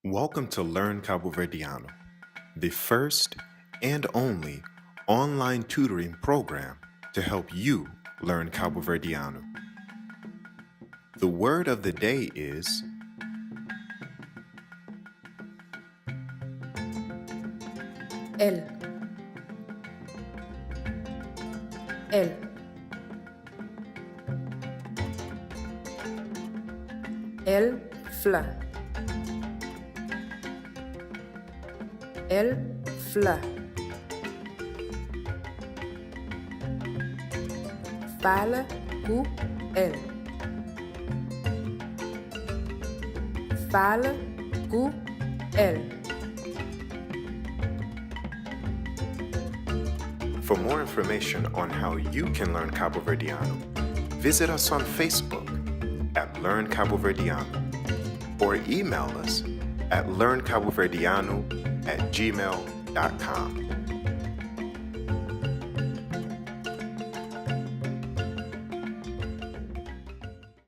Welcome to Learn Cabo Verdeano, the first and only online tutoring program to help you learn Cabo Verdeano. The word of the day is El. El. El fla. El fla. Fala com el. Fala com el. For more information on how you can learn Cabo Verdeano, visit us on Facebook at Learn Cabo Verdeano or email us at learncaboverdeano@gmail.com.